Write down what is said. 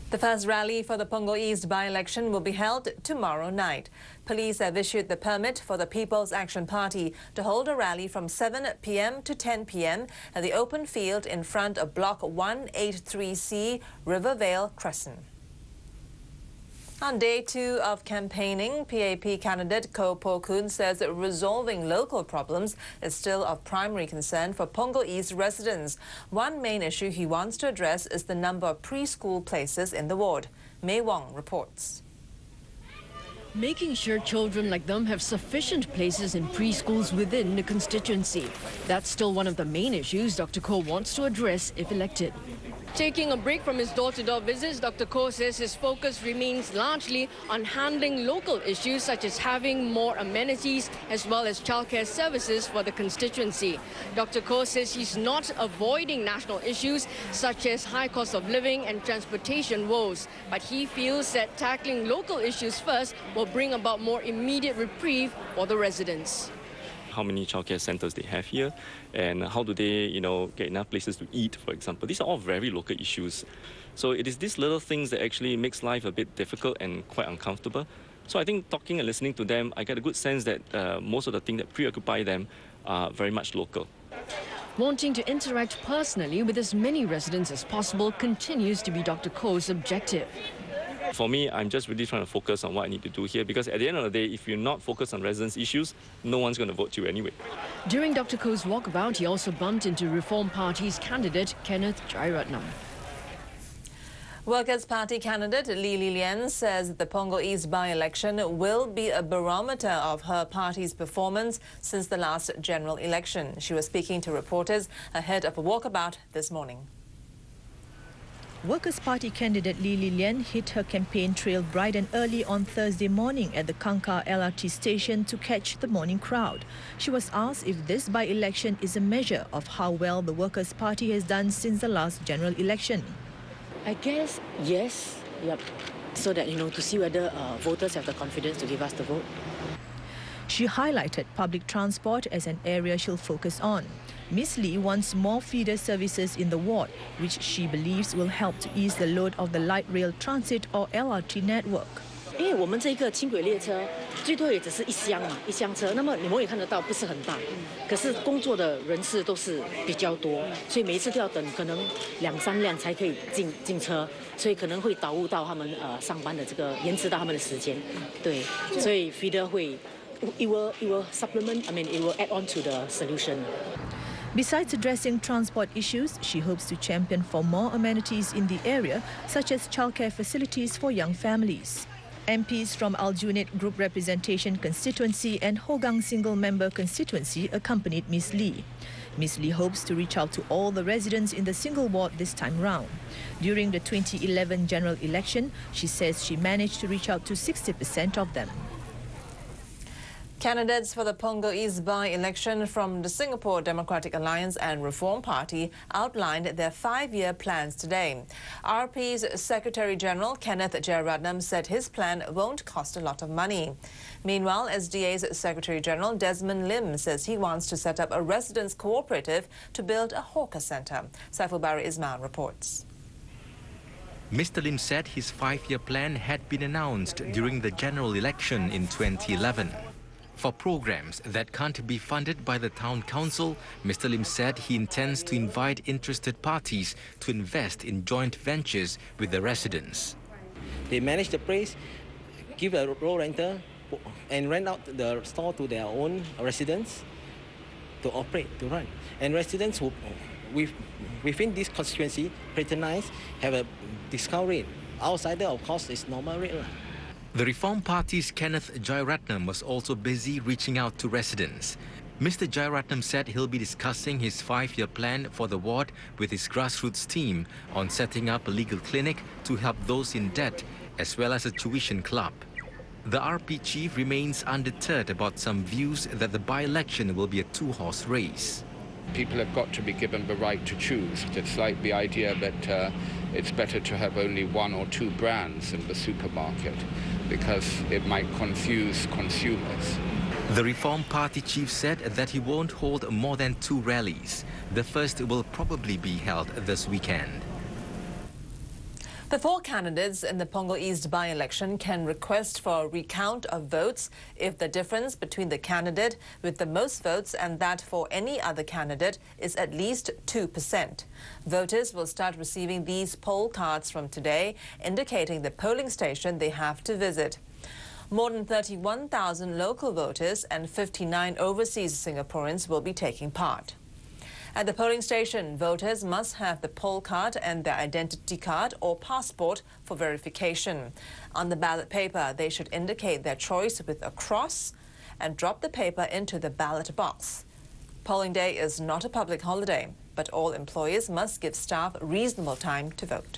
The first rally for the Punggol East by-election will be held tomorrow night. Police have issued the permit for the People's Action Party to hold a rally from 7 p.m. to 10 p.m. at the open field in front of Block 183C, Rivervale Crescent. On day 2 of campaigning, PAP candidate Ko Po Kun says that resolving local problems is still of primary concern for Punggol East residents. One main issue he wants to address is the number of preschool places in the ward. May Wong reports. Making sure children like them have sufficient places in preschools within the constituency. That's still one of the main issues Dr. Ko wants to address if elected. Taking a break from his door-to-door visits, Dr. Ko says his focus remains largely on handling local issues such as having more amenities as well as childcare services for the constituency. Dr. Ko says he's not avoiding national issues such as high cost of living and transportation woes, but he feels that tackling local issues first will bring about more immediate reprieve for the residents. How many childcare centres they have here, and how do they, get enough places to eat, for example. These are all very local issues. So it is these little things that actually makes life a bit difficult and quite uncomfortable. So I think talking and listening to them, I get a good sense that most of the things that preoccupy them are very much local. Wanting to interact personally with as many residents as possible continues to be Dr. Ko's objective. For me, I'm just really trying to focus on what I need to do here, because at the end of the day, if you're not focused on residents' issues, no one's going to vote you anyway. During Dr. Ko's walkabout, he also bumped into Reform Party's candidate Kenneth Jairatnam. Workers' Party candidate Li Lian says the Punggol East by-election will be a barometer of her party's performance since the last general election. She was speaking to reporters ahead of a walkabout this morning. Workers' Party candidate Li Lian hit her campaign trail bright and early on Thursday morning at the Kangkar LRT station to catch the morning crowd. She was asked if this by-election is a measure of how well the Workers' Party has done since the last general election. I guess yes, yep. So that, to see whether voters have the confidence to give us the vote. She highlighted public transport as an area she'll focus on. Ms. Lee wants more feeder services in the ward, which she believes will help to ease the load of the light rail transit or LRT network. 因为我们这个轻轨列车最多也只是一厢车，那么你们也看得到不是很大，可是工作的人次都是比较多，所以每一次都要等可能2-3辆才可以进车，所以可能会耽误到他们上班的这个延迟到他们的时间，对，所以 feeder 会 it will supplement, it will add on to the solution. Besides addressing transport issues, she hopes to champion for more amenities in the area, such as childcare facilities for young families. MPs from Aljunied Group Representation Constituency and Hougang Single Member Constituency accompanied Ms. Lee. Ms. Lee hopes to reach out to all the residents in the single ward this time round. During the 2011 general election, she says she managed to reach out to 60% of them. Candidates for the Punggol East by-election from the Singapore Democratic Alliance and Reform Party outlined their 5-year plans today. RP's Secretary-General Kenneth Jairatnam said his plan won't cost a lot of money. Meanwhile, SDA's Secretary-General Desmond Lim says he wants to set up a residents' cooperative to build a hawker centre. Saiful Bari Ismail reports. Mr. Lim said his 5-year plan had been announced during the general election in 2011. For programs that can't be funded by the town council, Mr. Lim said he intends to invite interested parties to invest in joint ventures with the residents. They manage the place, give a road rental, and rent out the store to their own residents to operate, to run. And residents who, within this constituency, patronize, have a discount rate. Outsider, of course, is normal rate. The Reform Party's Kenneth Jairatnam was also busy reaching out to residents. Mr. Jairatnam said he'll be discussing his 5-year plan for the ward with his grassroots team on setting up a legal clinic to help those in debt, as well as a tuition club. The RP chief remains undeterred about some views that the by-election will be a 2-horse race. People have got to be given the right to choose. It's like the idea that it's better to have only 1 or 2 brands in the supermarket because it might confuse consumers. The Reform Party chief said that he won't hold more than 2 rallies. The first will probably be held this weekend. The 4 candidates in the Punggol East by-election can request for a recount of votes if the difference between the candidate with the most votes and that for any other candidate is at least 2%. Voters will start receiving these poll cards from today, indicating the polling station they have to visit. More than 31,000 local voters and 59 overseas Singaporeans will be taking part. At the polling station, voters must have the poll card and their identity card or passport for verification. On the ballot paper, they should indicate their choice with a cross and drop the paper into the ballot box. Polling day is not a public holiday, but all employers must give staff reasonable time to vote.